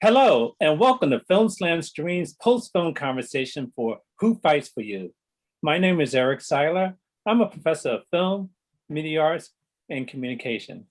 Hello, and welcome to Film Slam Stream's post-film conversation for Who Fights for You? My name is Eric Siler. I'm a professor of film, media arts, and communication,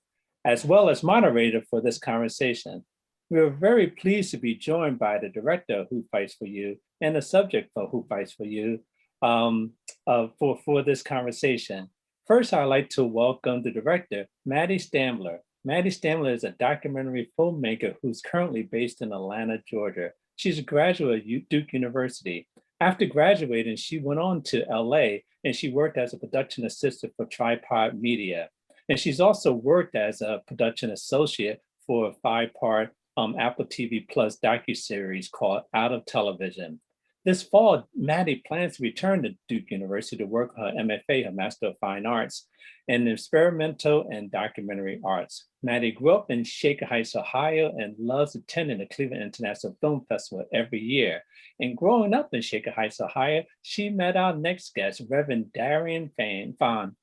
as well as moderator for this conversation. We are very pleased to be joined by the director of Who Fights for You and the subject for Who Fights for You for this conversation. First, I'd like to welcome the director, Maddie Stambler. Maddie Stambler is a documentary filmmaker who's currently based in Atlanta, Georgia. She's a graduate of Duke University. After graduating, she went on to LA and she worked as a production assistant for Tripod Media. And she's also worked as a production associate for a 5-part Apple TV Plus docuseries called Out of Television. This fall, Maddie plans to return to Duke University to work her MFA, her Master of Fine Arts, in experimental and documentary arts. Maddie grew up in Shaker Heights, Ohio, and loves attending the Cleveland International Film Festival every year. And growing up in Shaker Heights, Ohio, she met our next guest, Reverend Darrien Fann.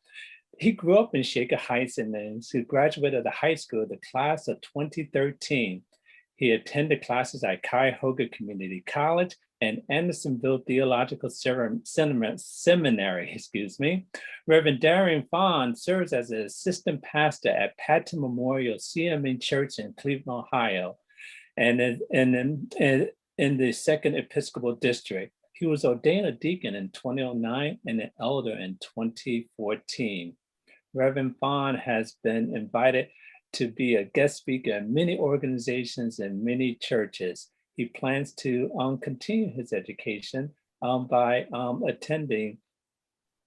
He grew up in Shaker Heights and then he graduated the high school, the class of 2013. He attended classes at Cuyahoga Community College and Andersonville Theological Seminary. Reverend Darrien Fann serves as an assistant pastor at Patton Memorial CME Church in Cleveland, Ohio, and in the Second Episcopal District. He was ordained a deacon in 2009 and an elder in 2014. Reverend Fann has been invited to be a guest speaker at many organizations and many churches. He plans to continue his education by attending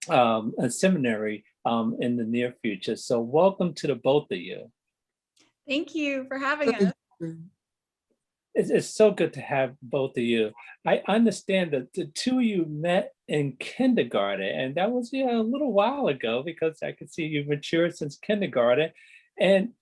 a seminary in the near future. So welcome to the both of you. Thank you for having us. It's so good to have both of you. I understand that the two of you met in kindergarten, and that was a little while ago because I could see you've matured since kindergarten. And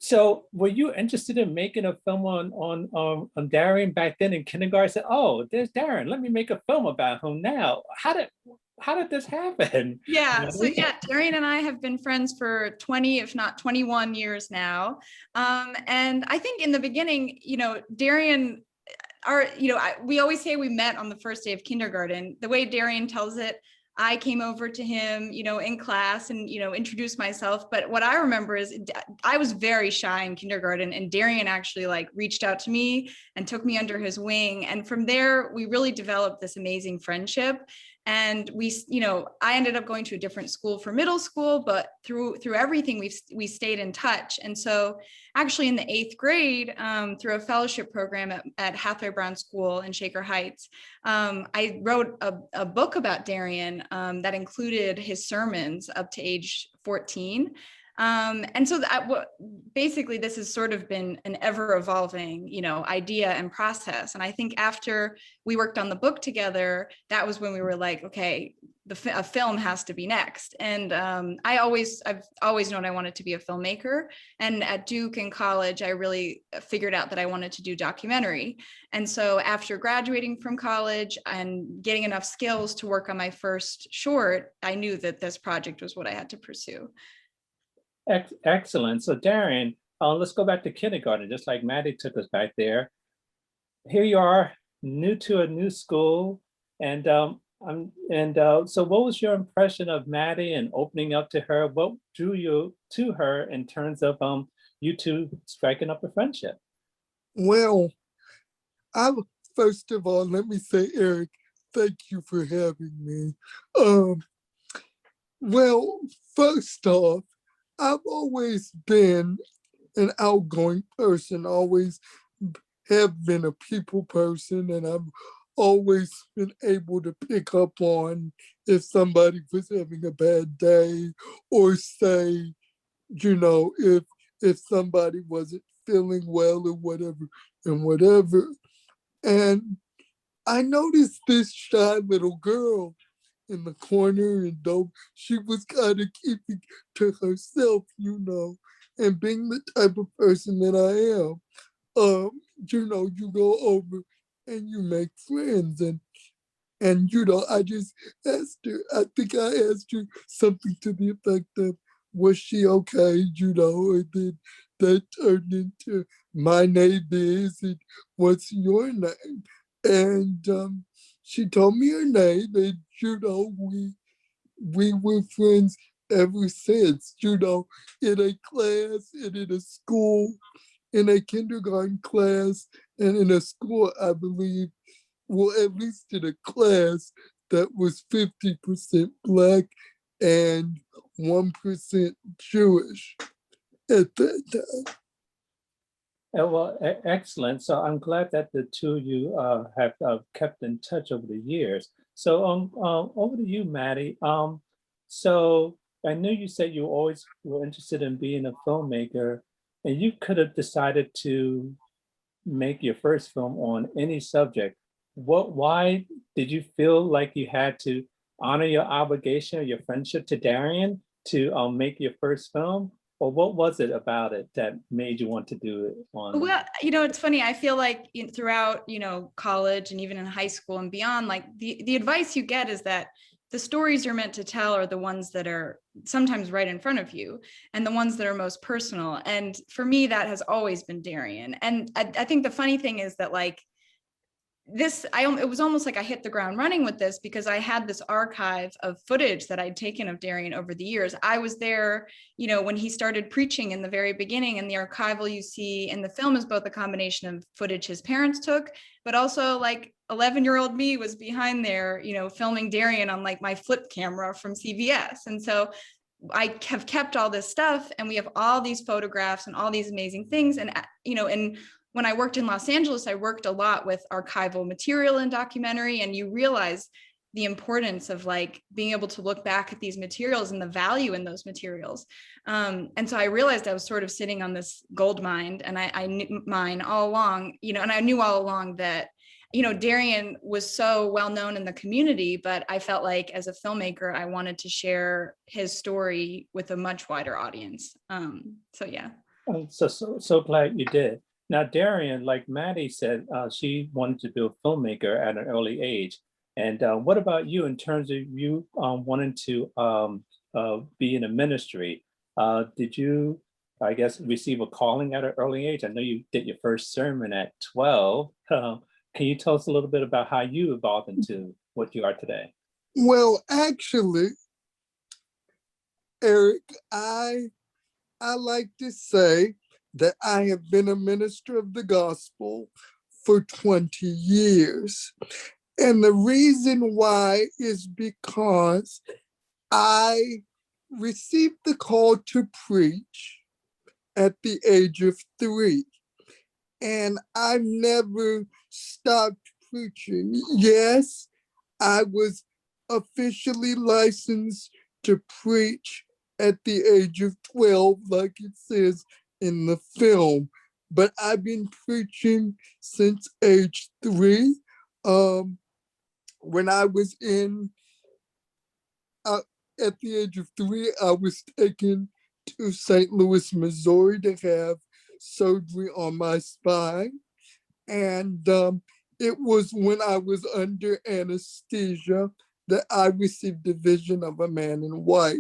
so were you interested in making a film on Darrien back then in kindergarten? I said, oh, there's Darrien. Let me make a film about him now. How did this happen? Yeah, so Darrien and I have been friends for 20, if not 21 years now. And I think in the beginning, Darrien, we always say we met on the first day of kindergarten. The way Darrien tells it, I came over to him, in class and, introduced myself. But what I remember is I was very shy in kindergarten, and Darrien actually reached out to me and took me under his wing. And from there, we really developed this amazing friendship. And I ended up going to a different school for middle school, but through everything, we stayed in touch. And so actually in the 8th grade, through a fellowship program at Hathaway Brown School in Shaker Heights, I wrote a book about Darrien that included his sermons up to age 14. And so basically this has sort of been an ever evolving, idea and process. And I think after we worked on the book together, that was when we were like, okay, a film has to be next. And I've always known I wanted to be a filmmaker. And at Duke and college, I really figured out that I wanted to do documentary. And so after graduating from college and getting enough skills to work on my first short, I knew that this project was what I had to pursue. Excellent. So Darrien, let's go back to kindergarten, just like Maddie took us back there. Here you are, new to a new school, and so what was your impression of Maddie and opening up to her? What drew you to her in terms of you two striking up a friendship? Well, first of all, let me say, Eric, thank you for having me. Well, first off, I've always been an outgoing person, always have been a people person, and I've always been able to pick up on if somebody was having a bad day, or say, if somebody wasn't feeling well or whatever. And I noticed this shy little girl in the corner, and though she was kind of keeping to herself, and being the type of person that I am, you go over and you make friends, and I just asked her, I think I asked her something to the effect of, was she okay, and then that turned into my name is and what's your name? And she told me her name, and we were friends ever since, in a class and in a school, in a kindergarten class and in a school, I believe, well, at least in a class that was 50% Black and 1% Jewish at that time. Well, excellent. So I'm glad that the two of you have kept in touch over the years. So over to you, Maddie. So I know you said you always were interested in being a filmmaker, and you could have decided to make your first film on any subject. Why did you feel like you had to honor your obligation or your friendship to Darrien to make your first film? Or what was it about it that made you want to do it on? Well, it's funny. I feel like throughout, college and even in high school and beyond, like the advice you get is that the stories you're meant to tell are the ones that are sometimes right in front of you and the ones that are most personal. And for me, that has always been Darrien. And I think the funny thing is that it was almost like I hit the ground running with this because I had this archive of footage that I'd taken of Darrien over the years. I was there, when he started preaching in the very beginning, and the archival you see in the film is both a combination of footage his parents took, but also 11-year-old me was behind there, filming Darrien on my flip camera from CVS. And so I have kept all this stuff, and we have all these photographs and all these amazing things. And, and when I worked in Los Angeles, I worked a lot with archival material and documentary, and you realize the importance of being able to look back at these materials and the value in those materials. And so I realized I was sort of sitting on this gold mine, and I knew mine all along, and I knew all along that, Darrien was so well known in the community, but I felt like as a filmmaker, I wanted to share his story with a much wider audience. So yeah. I'm so glad you did. Now, Darrien, like Maddie said, she wanted to be a filmmaker at an early age. And what about you in terms of you wanting to be in a ministry? Did you, I guess, receive a calling at an early age? I know you did your first sermon at 12. Can you tell us a little bit about how you evolved into what you are today? Well, actually, Eric, I like to say that I have been a minister of the gospel for 20 years. And the reason why is because I received the call to preach at the age of 3. And I've never stopped preaching. Yes, I was officially licensed to preach at the age of 12, like it says in the film, but I've been preaching since age 3. When I was at the age of 3, I was taken to St. Louis, Missouri to have surgery on my spine. And it was when I was under anesthesia that I received a vision of a man in white.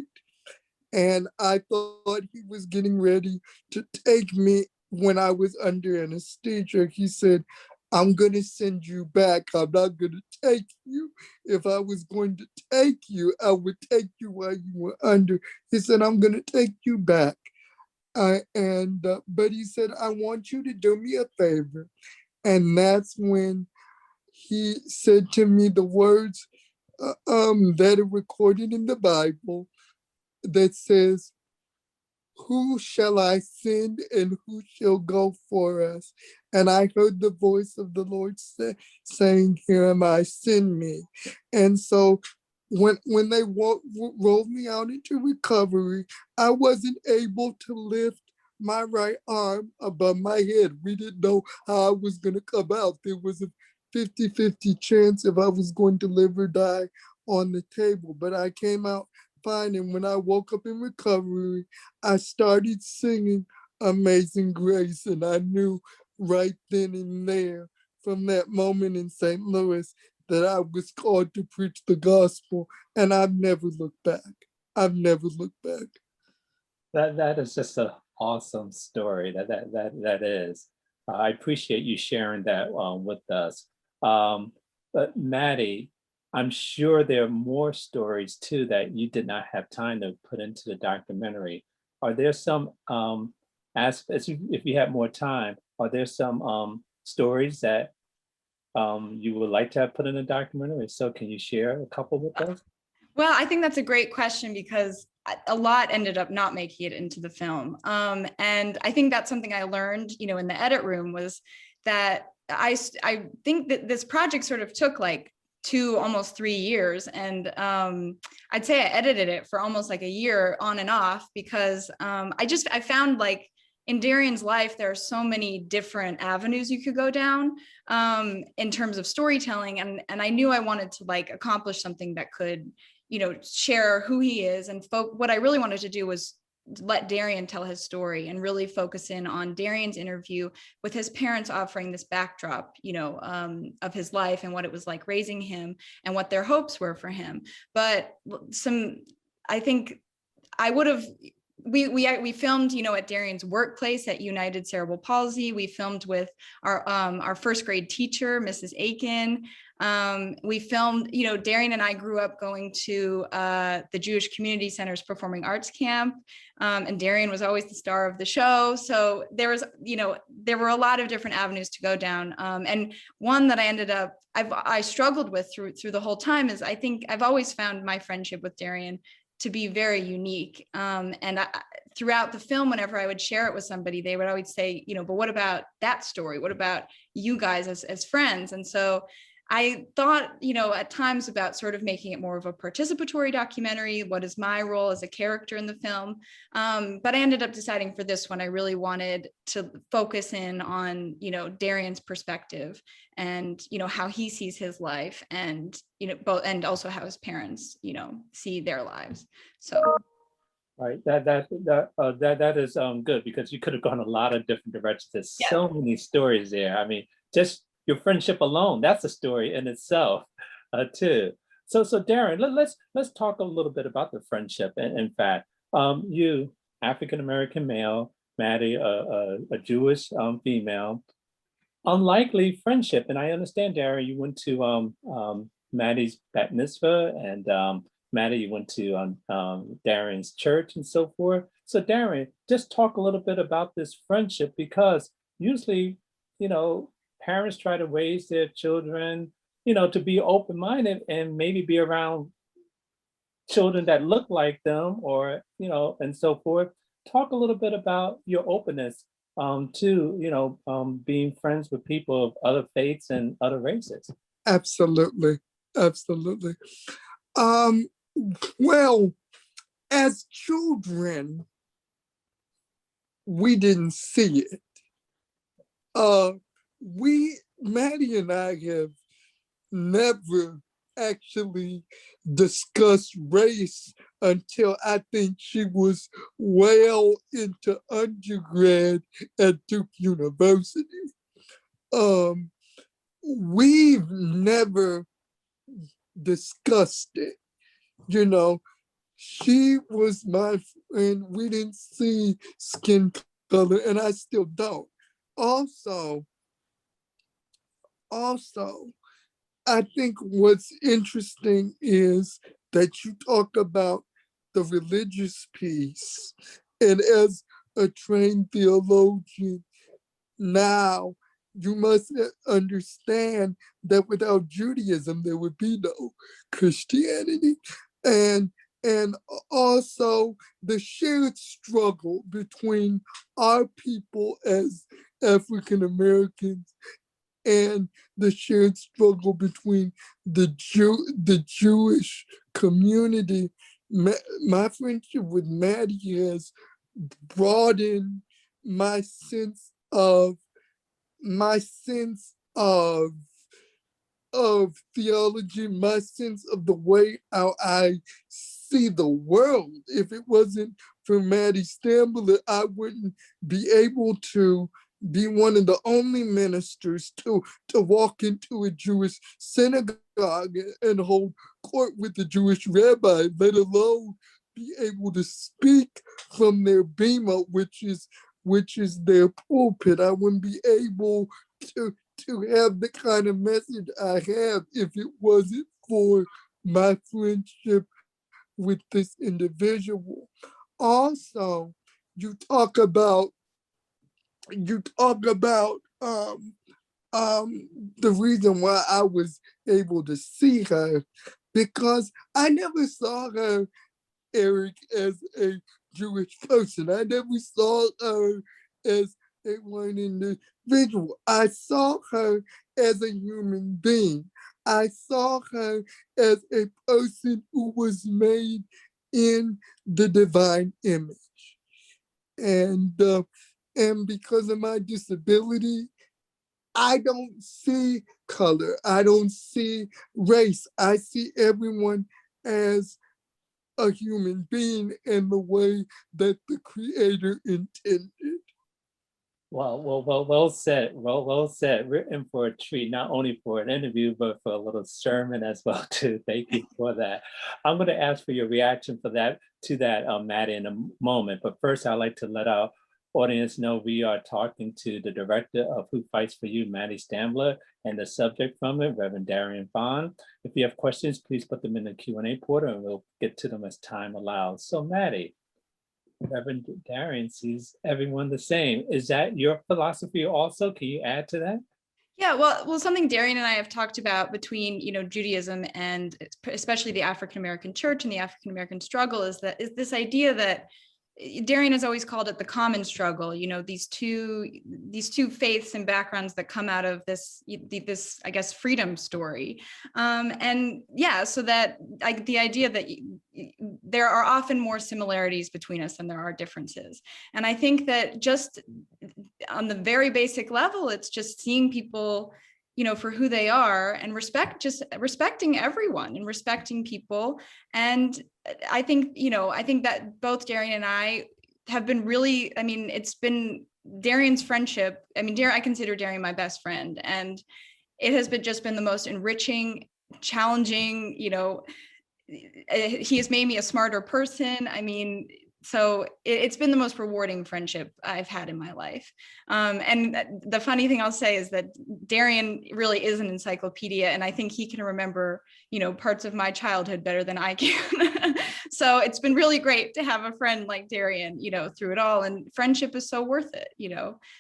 And I thought he was getting ready to take me when I was under anesthesia. He said, I'm going to send you back. I'm not going to take you. If I was going to take you, I would take you while you were under. He said, I'm going to take you back. But he said, I want you to do me a favor. And that's when he said to me the words that are recorded in the Bible that says, who shall I send and who shall go for us? And I heard the voice of the Lord saying, here am I, send me. And so when they rolled me out into recovery, I wasn't able to lift my right arm above my head. We didn't know how I was going to come out. There was a 50-50 chance if I was going to live or die on the table, but I came out fine. And when I woke up in recovery, I started singing Amazing Grace. And I knew right then and there from that moment in St. Louis that I was called to preach the gospel. And I've never looked back. I've never looked back. That is just a awesome story. That is. I appreciate you sharing that with us. But Maddie, I'm sure there are more stories too that you did not have time to put into the documentary. Are there some aspects, if you have more time, are there some stories that you would like to have put in a documentary? So can you share a couple with us? Well, I think that's a great question because a lot ended up not making it into the film. And I think that's something I learned, in the edit room was that I think that this project sort of took like 2, almost 3 years. And I'd say I edited it for almost like a year on and off because I found like in Darrien's life, there are so many different avenues you could go down in terms of storytelling. And I knew I wanted to like accomplish something that could, share who he is. And what I really wanted to do was let Darrien tell his story and really focus in on Darrien's interview with his parents offering this backdrop, of his life and what it was like raising him and what their hopes were for him. But I think I would have, we filmed, at Darrien's workplace at United Cerebral Palsy. We filmed with our first grade teacher, Mrs. Aiken. We filmed, Darrien and I grew up going to the Jewish Community Center's Performing Arts Camp, and Darrien was always the star of the show. So there was, there were a lot of different avenues to go down. And one that I struggled with through the whole time is I think I've always found my friendship with Darrien to be very unique. Throughout the film, whenever I would share it with somebody, they would always say, but what about that story? What about you guys as friends? And so I thought, at times about sort of making it more of a participatory documentary. What is my role as a character in the film? But I ended up deciding for this one, I really wanted to focus in on, Darrien's perspective and, how he sees his life and, and also how his parents, see their lives. So. Right, that is good because you could have gone a lot of different directions. There's so many stories there. I mean, just your friendship alone, that's a story in itself, too. So Darrien, let's talk a little bit about the friendship. In fact, you, African-American male, Maddie, a Jewish female, unlikely friendship. And I understand, Darrien, you went to Maddie's bat mitzvah, and Maddie, you went to Darrien's church and so forth. So Darrien, just talk a little bit about this friendship because usually, parents try to raise their children, to be open-minded and maybe be around children that look like them or, and so forth. Talk a little bit about your openness to, being friends with people of other faiths and other races. Absolutely. Absolutely. Well, as children, we didn't see it. Maddie and I have never actually discussed race until I think she was well into undergrad at Duke University. We've never discussed it. She was my friend. We didn't see skin color, and I still don't. Also, I think what's interesting is that you talk about the religious piece. And as a trained theologian, now you must understand that without Judaism, there would be no Christianity. And also the shared struggle between our people as African Americans and the shared struggle between the Jewish community. My friendship with Maddie has broadened my sense of theology, my sense of the way how I see the world. If it wasn't for Maddie Stambler, I wouldn't be able to be one of the only ministers to walk into a Jewish synagogue and hold court with the Jewish rabbi, let alone be able to speak from their beamer, which is their pulpit. I wouldn't be able to have the kind of message I have if it wasn't for my friendship with this individual. Also, you talk about the reason why I was able to see her, because I never saw her, Eric, as a Jewish person. I never saw her as a one individual. I saw her as a human being. I saw her as a person who was made in the divine image. And because of my disability, I don't see color. I don't see race. I see everyone as a human being in the way that the Creator intended. Well said. Well said. Written for a treat, not only for an interview, but for a little sermon as well too. Thank you for that. I'm going to ask for your reaction to that, Maddie, in a moment. But first, I'd like to let our audience know we are talking to the director of Who Fights for You, Maddie Stambler, and the subject from it, Reverend Darrien Fann. If you have questions, please put them in the Q&A portal, and we'll get to them as time allows. So, Maddie, Reverend Darrien sees everyone the same. Is that your philosophy also? Can you add to that? Yeah, well, something Darrien and I have talked about between, Judaism and especially the African-American church and the African-American struggle is this idea that Darrien has always called it the common struggle, these two faiths and backgrounds that come out of this, I guess, freedom story. And yeah, so that the idea that there are often more similarities between us than there are differences. And I think that just on the very basic level, it's just seeing people, for who they are and respecting everyone and respecting people. And I think that both Darrien and I have been really, it's been Darrien's friendship. I consider Darrien my best friend, and it has just been the most enriching, challenging, he has made me a smarter person. So it's been the most rewarding friendship I've had in my life. And the funny thing I'll say is that Darrien really is an encyclopedia, and I think he can remember, parts of my childhood better than I can. So it's been really great to have a friend like Darrien, through it all. And friendship is so worth it,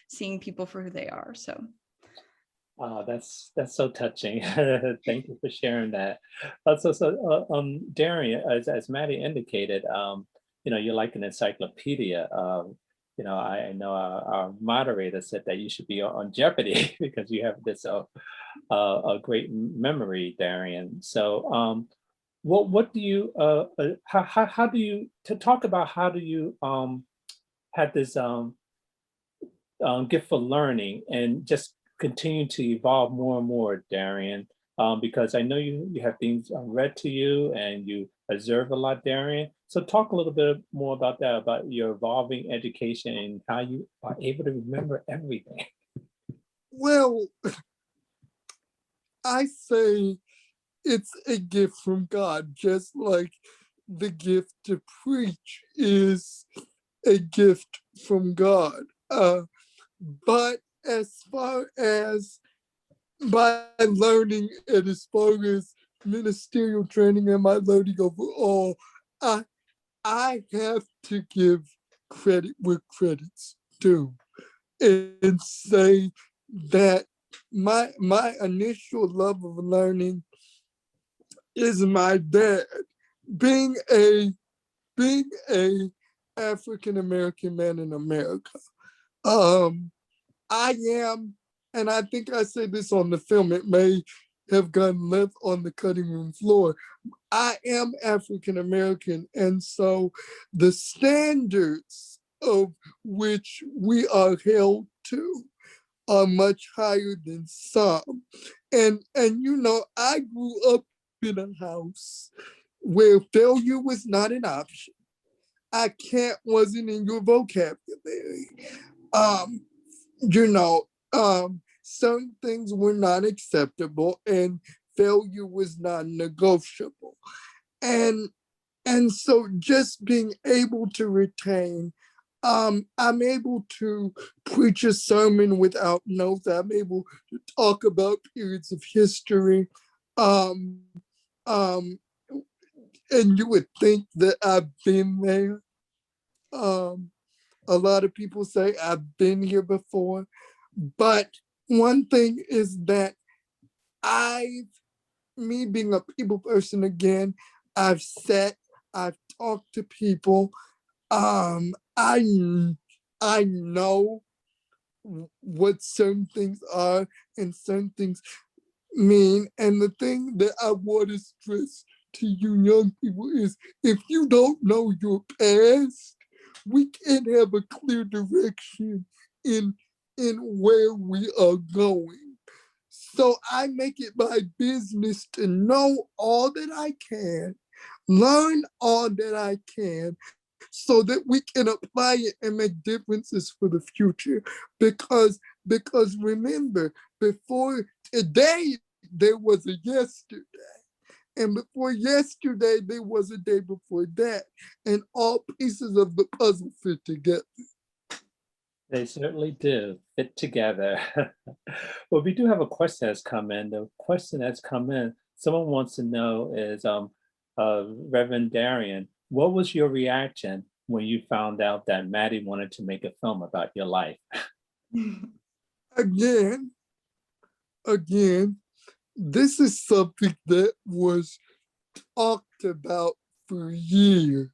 seeing people for who they are. So. That's so touching. Thank you for sharing that. Darrien, as Maddie indicated, you're like an encyclopedia. I know our moderator said that you should be on Jeopardy because you have this a great memory, Darrien. So, what do you how do you talk about how do you have this gift for learning and just continue to evolve more and more, Darrien? Because I know you have things read to you and you observe a lot, Darrien. So talk a little bit more about that, about your evolving education and how you are able to remember everything. Well, I say it's a gift from God, just like the gift to preach is a gift from God. But as far as my learning and as far as ministerial training and my learning overall, I have to give credit where credit's due and say that my initial love of learning is my dad. Being a African American man in America, I am, and I think I said this on the film, it may have gone left on the cutting room floor. I am African American, and so the standards of which we are held to are much higher than some. And I grew up in a house where failure was not an option. I can't wasn't in your vocabulary. Certain things were not acceptable and failure was non-negotiable. And And so just being able to retain, I'm able to preach a sermon without notes. I'm able to talk about periods of history. Um, um, and you would think that I've been there. A lot of people say I've been here before, but one thing is that me being a people person again, I've talked to people. I know what certain things are and certain things mean. And the thing that I want to stress to you young people is if you don't know your past, we can't have a clear direction in where we are going. So I make it my business to know all that I can, learn all that I can, so that we can apply it and make differences for the future. Because remember, before today, there was a yesterday. And before yesterday, there was a day before that. And all pieces of the puzzle fit together. They certainly do fit together. Well, we do have a question that's come in. The question that's come in, someone wants to know is, Reverend Darrien, what was your reaction when you found out that Maddie wanted to make a film about your life? Again, this is something that was talked about for years.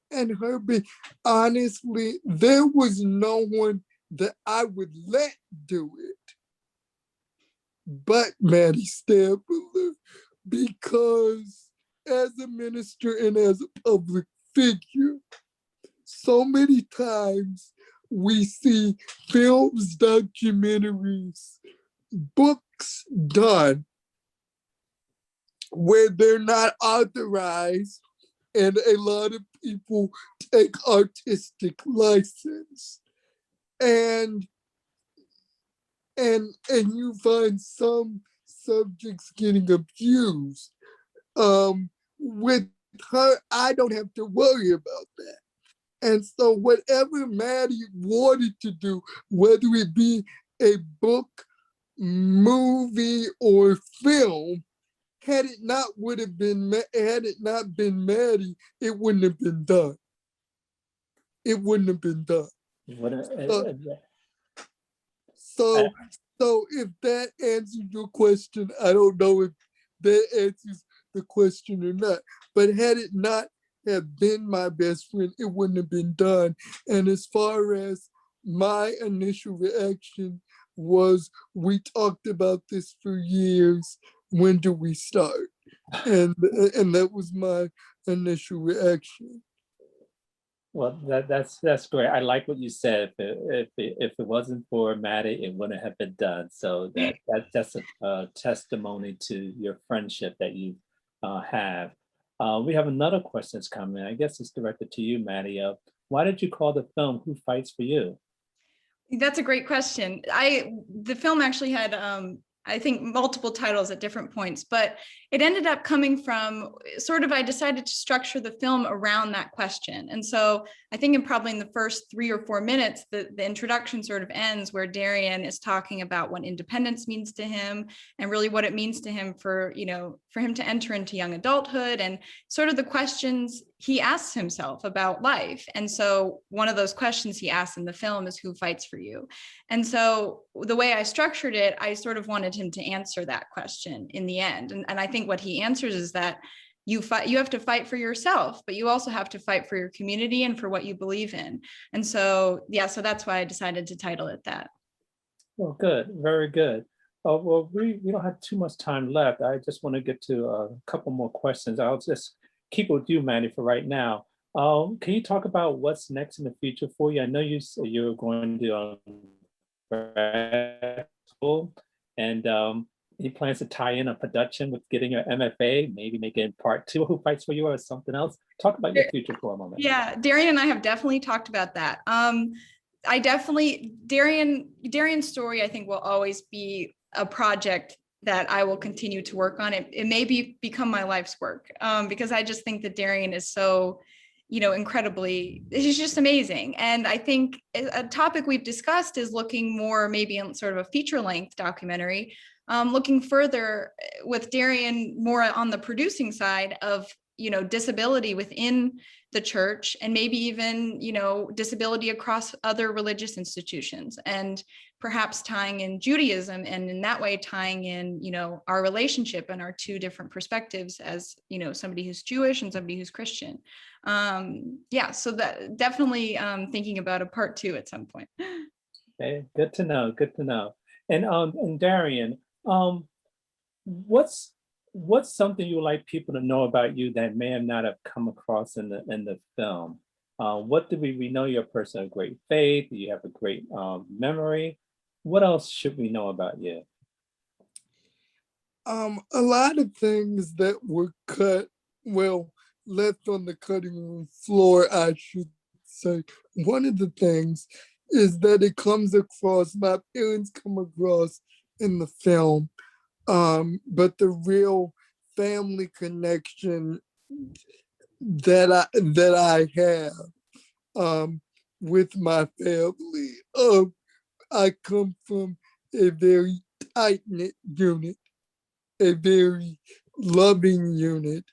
And Herbie, honestly, there was no one that I would let do it but Maddie Stambler, because as a minister and as a public figure, so many times we see films, documentaries, books done where they're not authorized, and a lot of people take artistic license. And you find some subjects getting abused. With her, I don't have to worry about that. And so whatever Maddie wanted to do, whether it be a book, movie, or film, had it not been Maddie, it wouldn't have been done. It wouldn't have been done. So if that answers your question, I don't know if that answers the question or not. But had it not have been my best friend, it wouldn't have been done. And as far as my initial reaction was, we talked about this for years. When do we start? And that was my initial reaction. Well, that's great. I like what you said. If it wasn't for Maddie, it wouldn't have been done. So that's a testimony to your friendship that you have. We have another question that's coming. I guess it's directed to you, Maddie. Why did you call the film "Who Fights for You"? That's a great question. The film actually had I think multiple titles at different points, but it ended up coming from I decided to structure the film around that question. And so I think probably in the first 3 or 4 minutes, the introduction sort of ends where Darrien is talking about what independence means to him and really what it means to him for him to enter into young adulthood and sort of the questions he asks himself about life. And so one of those questions he asks in the film is, who fights for you? And so the way I structured it, I sort of wanted him to answer that question in the end. And I think what he answers is that you have to fight for yourself, but you also have to fight for your community and for what you believe in. And so, so that's why I decided to title it that. Well, good, very good. Well, we don't have too much time left. I just want to get to a couple more questions. I'll just keep with you, Maddie, for right now. Can you talk about what's next in the future for you? I know you said you're going to grad school, and he plans to tie in a production with getting your MFA, maybe making part 2 of Who Fights for You or something else. Talk about your future for a moment. Yeah, Darrien and I have definitely talked about that. Darrien's story, I think, will always be a project that I will continue to work on. It may become my life's work, because I just think that Darrien is so, incredibly, he's just amazing. And I think a topic we've discussed is looking more maybe in sort of a feature-length documentary, looking further with Darrien more on the producing side of, disability within the church, and maybe even, disability across other religious institutions, and perhaps tying in Judaism, and in that way tying in, our relationship and our two different perspectives as, somebody who's Jewish and somebody who's Christian. So that definitely thinking about a part 2 at some point. Okay, good to know. Good to know. And Darrien, what's something you would like people to know about you that may have not have come across in the film? What do we know? You're a person of great faith. You have a great memory. What else should we know about you? A lot of things that were left on the cutting room floor, I should say. One of the things is that it comes across, my parents come across in the film, but the real family connection that I have with my family. I come from a very tight-knit unit, a very loving unit.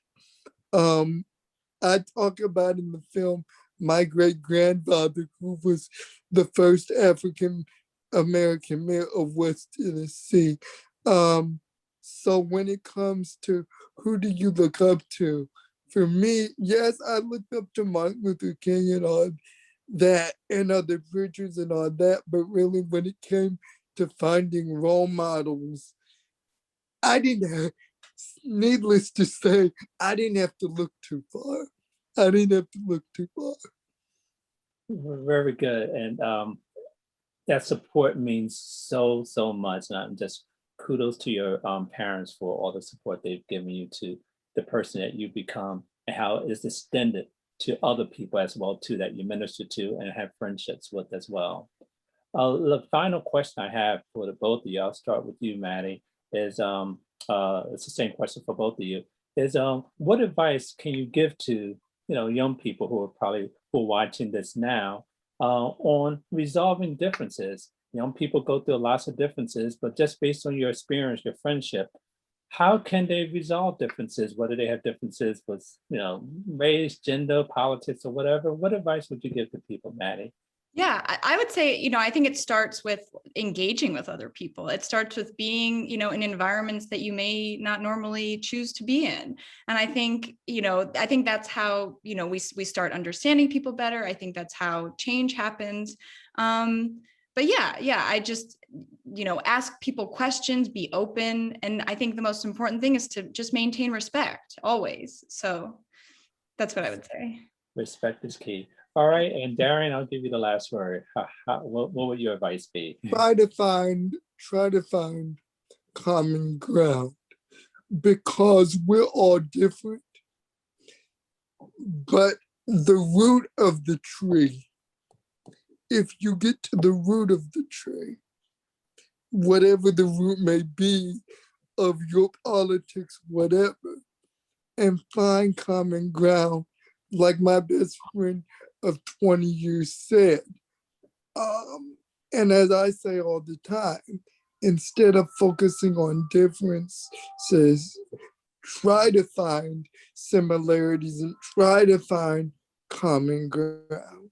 I talk about in the film my great-grandfather, who was the first African-American mayor of West Tennessee. So when it comes to who do you look up to, for me, yes, I looked up to Martin Luther King and all that, and other preachers and all that, but really when it came to finding role models, needless to say, I didn't have to look too far. Very good. And that support means so much. And just kudos to your parents for all the support they've given you to the person that you become, and how it's extended to other people as well too, that you minister to and have friendships with as well. The final question I have for the both of you, I'll start with you, Maddie, is it's the same question for both of you, is what advice can you give to young people who are watching this now on resolving differences? Young people go through lots of differences, but just based on your experience, your friendship, how can they resolve differences, whether they have differences with race, gender, politics, or whatever? What advice would you give to people, Maddie? Yeah, I would say, I think it starts with engaging with other people. It starts with being, in environments that you may not normally choose to be in. And I think, that's how, we start understanding people better. I think that's how change happens. But I just, ask people questions, be open. And I think the most important thing is to just maintain respect always. So that's what I would say. Respect is key. All right, and Darrien, I'll give you the last word. What would your advice be? Try to find common ground, because we're all different, but the root of the tree, if you get to the root of the tree, whatever the root may be of your politics, whatever, and find common ground, like my best friend of 20 years said. And as I say all the time, instead of focusing on differences, try to find similarities and try to find common ground.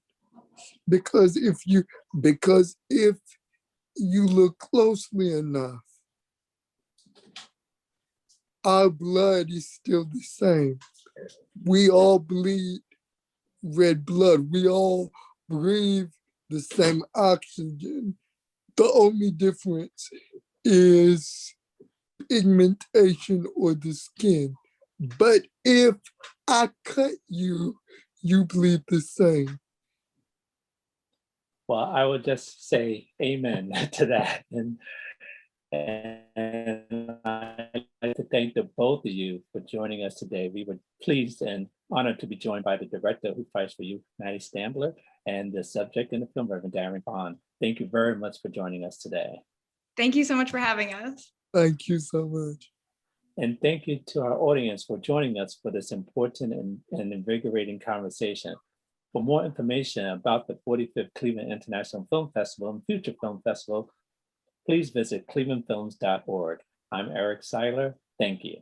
Because if you look closely enough, our blood is still the same. We all bleed red blood. We all breathe the same oxygen. The only difference is pigmentation or the skin. But if I cut you, you bleed the same. Well, I would just say amen to that. And I'd like to thank the both of you for joining us today. We were pleased and honored to be joined by the director who fights for you, Maddie Stambler, and the subject in the film, Reverend Darrien. Thank you very much for joining us today. Thank you so much for having us. Thank you so much. And thank you to our audience for joining us for this important and invigorating conversation. For more information about the 45th Cleveland International Film Festival and future film festival, please visit clevelandfilms.org. I'm Eric Siler. Thank you.